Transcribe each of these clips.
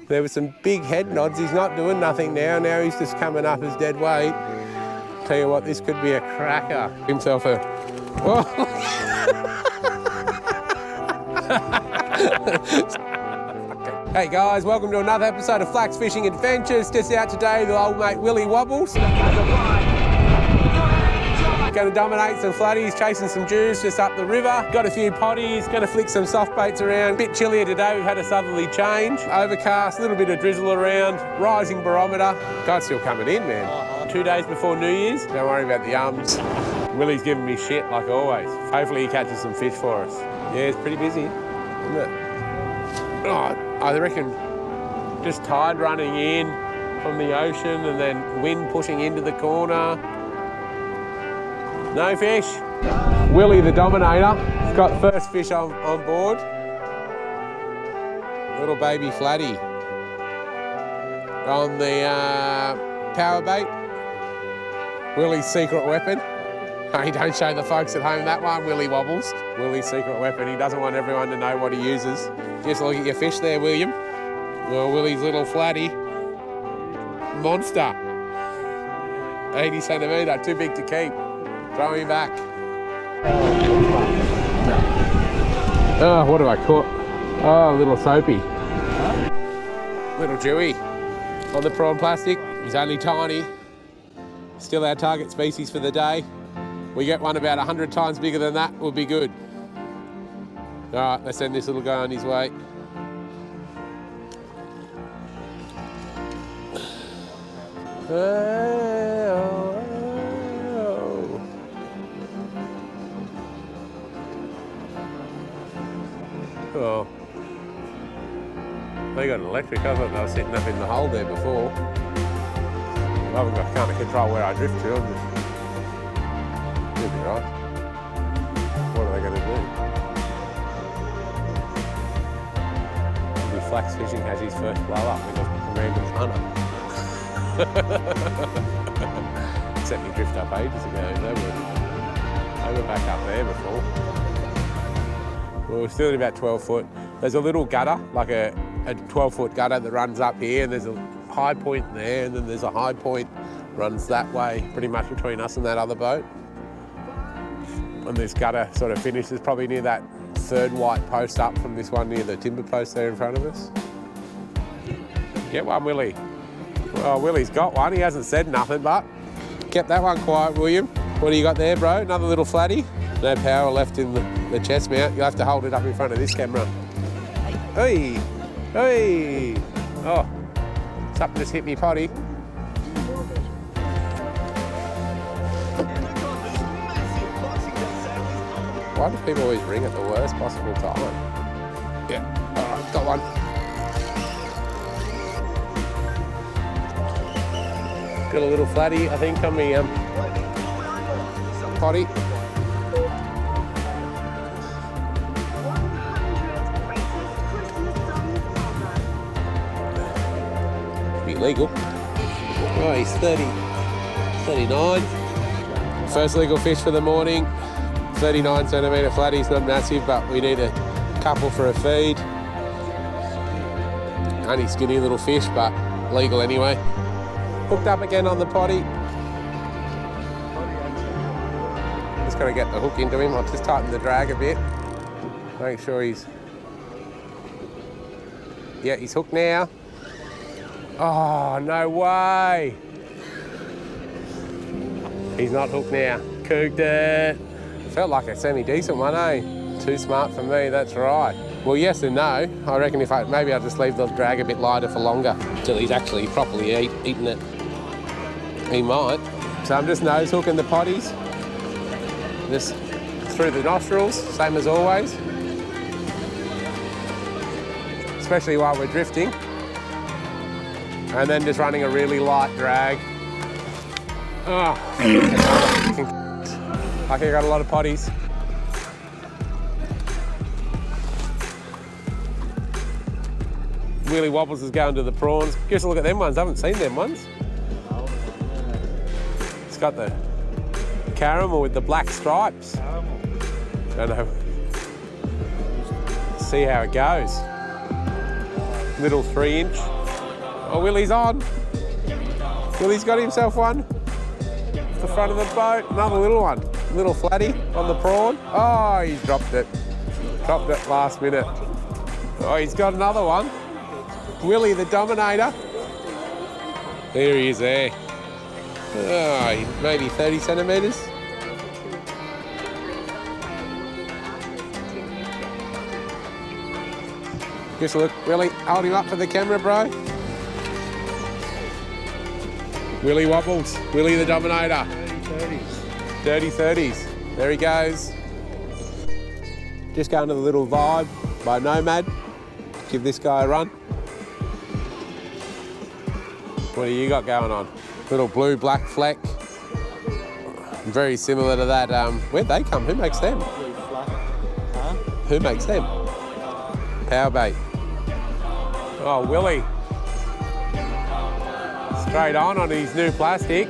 There were some big head nods. He's not doing nothing now. Now he's just coming up as dead weight. Tell you what, this could be a cracker. Himself a... Oh. Hey guys, welcome to another episode of Flax Fishing Adventures. Just out today, the old mate Willy Wobbles. Going to dominate some floaties, chasing some Jews just up the river. Got a few potties, going to flick some soft baits around. Bit chillier today, we've had a southerly change. Overcast, a little bit of drizzle around, rising barometer. God's still coming in, man. 2 days before New Year's. Don't worry about the ums. Willy's giving me shit like always. Hopefully he catches some fish for us. Yeah, it's pretty busy, isn't it? Oh, I reckon just tide running in from the ocean and then wind pushing into the corner. No fish. Willy the Dominator has got first fish on board. Little baby flatty on the power bait. Willy's secret weapon. Hey, don't show the folks at home that one, Willy Wobbles. Willy's secret weapon. He doesn't want everyone to know what he uses. Just look at your fish there, William. Well, Willy's little flatty. Monster. 80 centimetre, too big to keep. Throw him back. Oh, what have I caught? Oh, little soapy. Little Jewy on the prawn plastic. He's only tiny. Still our target species for the day. We get one about 100 times bigger than that, we'll be good. All right, let's send this little guy on his way. Oh, they got an electric. I thought they were sitting up in the hole there before. I can't control where I drift to. It'll be right. What are they going to do? Maybe Flax Fishing has his first blow up with a random hunter. Set me drift up ages ago. They were back up there before. Well, we're still at about 12 foot. There's a little gutter, like a 12-foot gutter that runs up here, and there's a high point there, and then there's a high point runs that way, pretty much between us and that other boat. And this gutter sort of finishes probably near that third white post up from this one near the timber post there in front of us. Get one, Willy. Well, Willy's got one. He hasn't said nothing, but kept that one quiet, William. What do you got there, bro? Another little flatty? No power left in the chest mount. You'll have to hold it up in front of this camera. Hey, hey. Oh, something just hit me potty. Why do people always ring at the worst possible time? Yeah, all right, got one. Got a little flatty, I think, on me potty. Legal. Oh, he's 39. First legal fish for the morning. 39 centimetre flatties, not massive, but we need a couple for a feed. Only skinny little fish, but legal anyway. Hooked up again on the potty. Just got to get the hook into him. I'll just tighten the drag a bit. Make sure he's... Yeah, he's hooked now. Oh, no way. He's not hooked now. Cooked it. Felt like a semi-decent one, eh? Too smart for me, that's right. Well, yes and no. I reckon maybe I'll just leave the drag a bit lighter for longer till he's actually properly eaten it. He might. So I'm just nose hooking the potties. Just through the nostrils, same as always. Especially while we're drifting. And then just running a really light drag. Oh, I think I got a lot of potties. Willy Wobbles is going to the prawns. Give us a look at them ones. I haven't seen them ones. It's got the caramel with the black stripes. Don't know. See how it goes. Little 3-inch. Oh, Willy's on. Willy's got himself one. The front of the boat, another little one. Little flatty on the prawn. Oh, he's dropped it. Dropped it last minute. Oh, he's got another one. Willy the Dominator. There he is there. Oh, maybe 30 centimetres. Just look, Willy, hold him up for the camera, bro. Willy Wobbles, Willy the Dominator. 30 30s. There he goes. Just going to the little Vibe by Nomad. Give this guy a run. What do you got going on? Little blue black fleck. Very similar to that. Where'd they come? Who makes them? Huh? Who makes them? Power bait. Oh, Willy. Straight on his new plastic.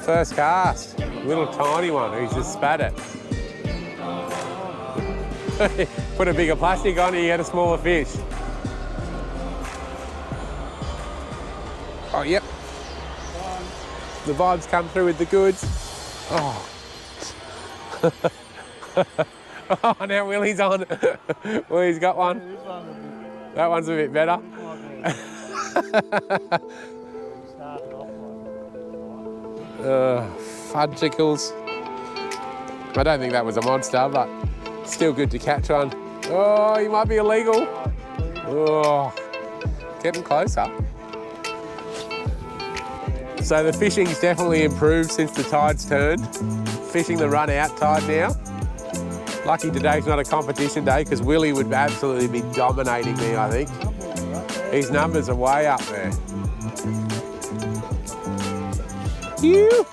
First cast. Little tiny one. He's just spat it. Put a bigger plastic on, you get a smaller fish. Oh, yep. The Vibes come through with the goods. Oh. Oh, now Willy's on. Willy's got one. That one's a bit better. Fudgicles. I don't think that was a monster, but still good to catch one. Oh, he might be illegal. Oh, getting closer. So the fishing's definitely improved since the tide's turned. Fishing the run out tide now. Lucky today's not a competition day because Willy would absolutely be dominating me, I think. His numbers are way up there. Phew.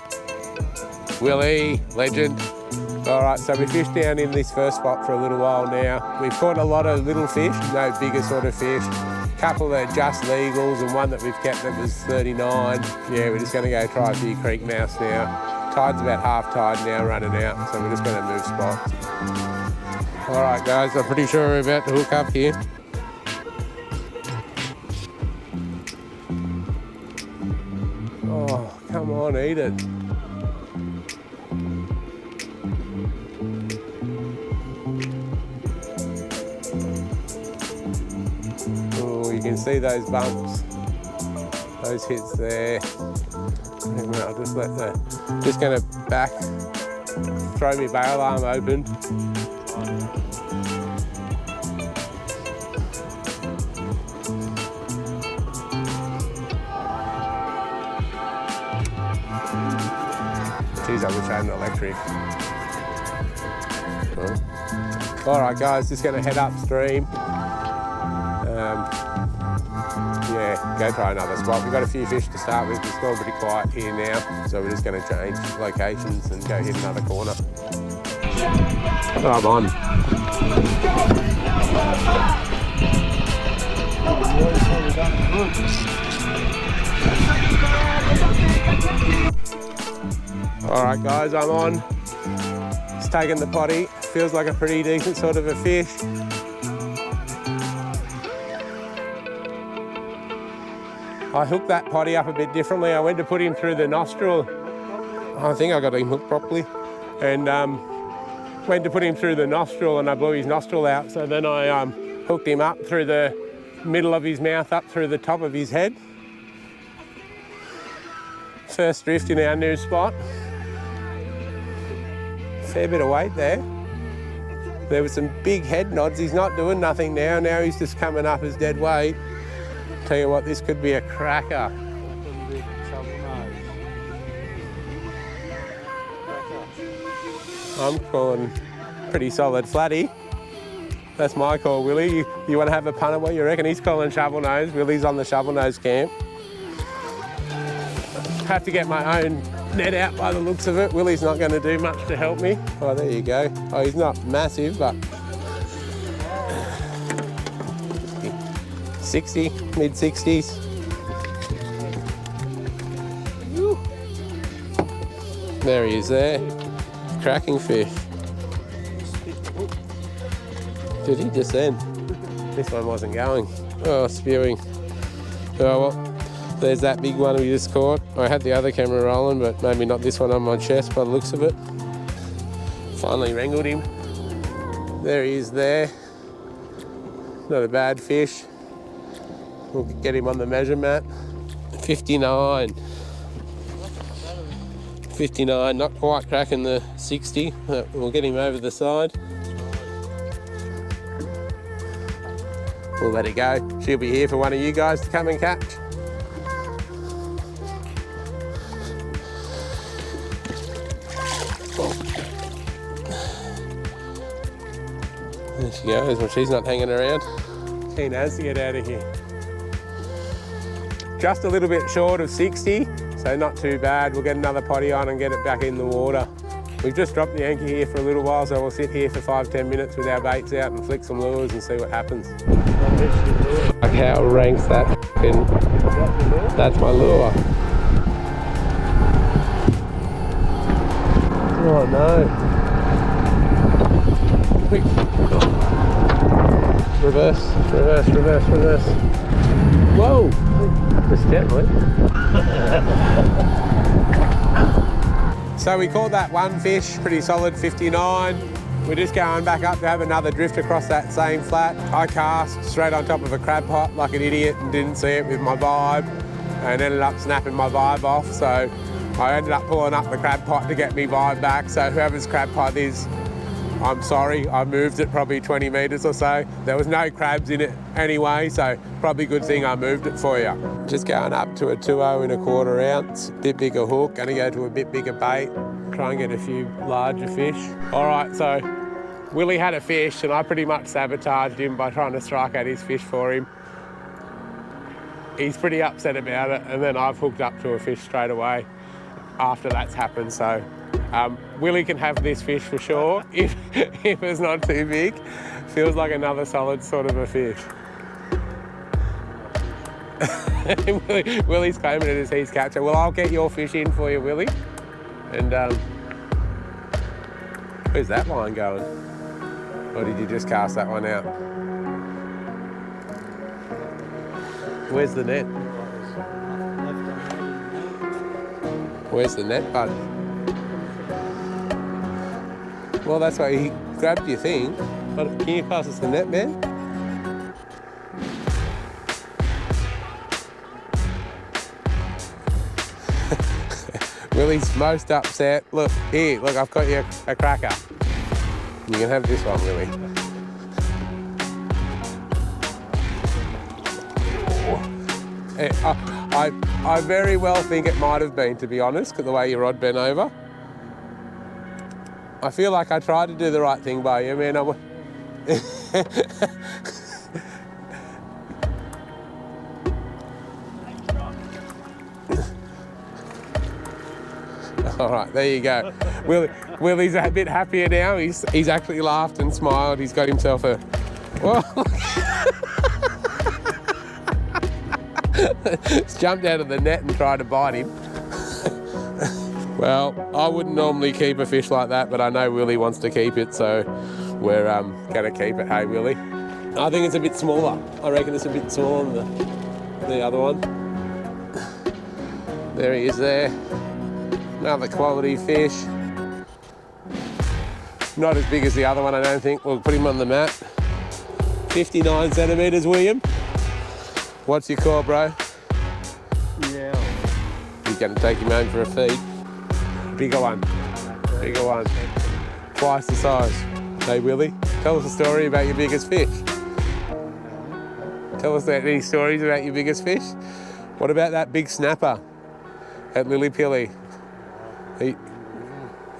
Willy, legend. All right, so we fished down in this first spot for a little while now. We've caught a lot of little fish, no bigger sort of fish. Couple that are just legals and one that we've kept that was 39. Yeah, we're just gonna go try a few creek mouse now. Tide's about half tide now, running out, so we're just gonna move spots. All right, guys, I'm pretty sure we're about to hook up here. Oh, come on, eat it. Oh, you can see those bumps, those hits there. And I'll just let just gonna back, throw my bail arm open. Geez, I wish I had an electric. Oh. All right, guys, just gonna head upstream. Yeah, go try another spot. We've got a few fish to start with. It's all pretty quiet here now, so we're just going to change locations and go hit another corner. Oh, I'm on. All right, guys, I'm on. Just taking the potty. Feels like a pretty decent sort of a fish. I hooked that potty up a bit differently. I went to put him through the nostril. I think I got him hooked properly. And went to put him through the nostril and I blew his nostril out. So then I hooked him up through the middle of his mouth, up through the top of his head. First drift in our new spot. Fair bit of weight there. There were some big head nods. He's not doing nothing now. Now he's just coming up as dead weight. Tell you what, this could be a cracker. I'm calling pretty solid flatty. That's my call, Willy. You want to have a punt at what you reckon? He's calling shovel nose. Willy's on the shovel nose camp. Have to get my own net out by the looks of it. Willy's not going to do much to help me. Oh, there you go. Oh, he's not massive, but 60, mid-60s. There he is there. Cracking fish. Did he just end? This one wasn't going. Oh, spewing. Oh well, there's that big one we just caught. I had the other camera rolling, but maybe not this one on my chest by the looks of it. Finally wrangled him. There he is there. Not a bad fish. We'll get him on the measure mat. 59. 59, not quite cracking the 60. We'll get him over the side. We'll let it go. She'll be here for one of you guys to come and catch. There she goes. Well, she's not hanging around. Keen as to get out of here. Just a little bit short of 60, so not too bad. We'll get another potty on and get it back in the water. We've just dropped the anchor here for a little while, so we'll sit here for 5-10 minutes with our baits out and flick some lures and see what happens. Like how ranks that f***ing... That's my lure. Oh no. Quick. Reverse, reverse, reverse, reverse. Whoa! Just gently. So we caught that one fish, pretty solid 59. We're just going back up to have another drift across that same flat. I cast straight on top of a crab pot like an idiot and didn't see it with my vibe and ended up snapping my vibe off. So I ended up pulling up the crab pot to get me vibe back. So whoever's crab pot is, I'm sorry, I moved it probably 20 metres or so. There was no crabs in it anyway, so probably good thing I moved it for you. Just going up to a 2.0 1/4 ounce, bit bigger hook, gonna go to a bit bigger bait, try and get a few larger fish. All right, so Willy had a fish and I pretty much sabotaged him by trying to strike at his fish for him. He's pretty upset about it, and then I've hooked up to a fish straight away after that's happened, so Willy can have this fish for sure if it's not too big. Feels like another solid sort of a fish. Willy's claiming it as his catcher. Well, I'll get your fish in for you, Willy. And where's that line going? Or did you just cast that one out? Where's the net? Where's the net, bud? Well, that's why he grabbed your thing. But can you pass us the net, man? Willy's most upset. Look, here, look, I've got you a cracker. You can have this one, Willy. I very well think it might have been, to be honest, because the way your rod bent over. I feel like I tried to do the right thing by you, man. All right, there you go. Willy's a bit happier now. He's actually laughed and smiled. He's got himself a... Whoa. He's jumped out of the net and tried to bite him. Well, I wouldn't normally keep a fish like that, but I know Willy wants to keep it, so we're going to keep it. Hey, Willy. I think it's a bit smaller. I reckon it's a bit smaller than the other one. There he is there. Another quality fish. Not as big as the other one, I don't think. We'll put him on the mat. 59 centimetres, William. What's your call, bro? Yeah. You're going to take him home for a feed. Bigger one. Bigger one. Twice the size. Hey, Willy, tell us a story about your biggest fish. Tell us any stories about your biggest fish. What about that big snapper at Lily Pilly? You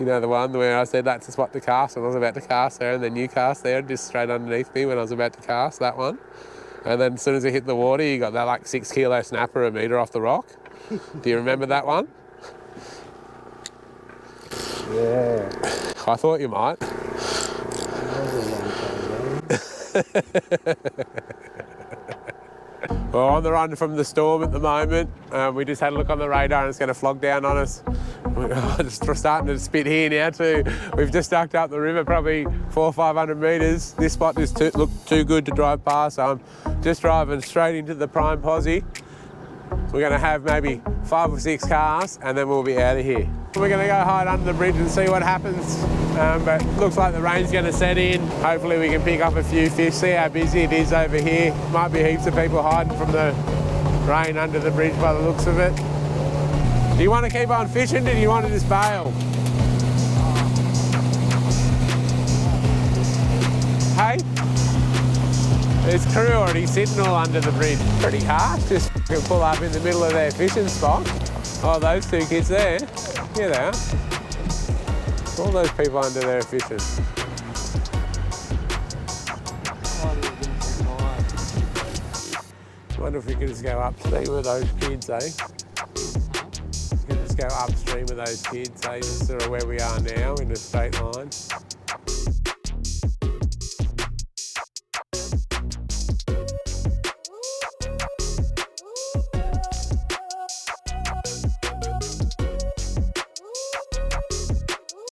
know the one where I said that's the spot to cast, and I was about to cast there, and then you cast there just straight underneath me when I was about to cast, that one. And then as soon as it hit the water, you got that like 6 kilo snapper a metre off the rock. Do you remember that one? Yeah. I thought you might. We're on the run from the storm at the moment. We just had a look on the radar and it's going to flog down on us. We're just starting to spit here now too. We've just ducked up the river probably 400 or 500 metres. This spot just looked too good to drive past, so I'm just driving straight into the prime posse. We're going to have maybe 5 or 6 cars and then we'll be out of here. We're going to go hide under the bridge and see what happens, but looks like the rain's going to set in. Hopefully we can pick up a few fish, see how busy it is over here. Might be heaps of people hiding from the rain under the bridge by the looks of it. Do you want to keep on fishing or do you want to just bail? Hey? There's crew already sitting all under the bridge. Pretty harsh, just pull up in the middle of their fishing spot. Oh, those 2 kids there. Here they are. All those people under there fishing. I wonder if we can just go upstream with those kids, eh? We can just go upstream with those kids, eh? This is sort of where we are now in a straight line.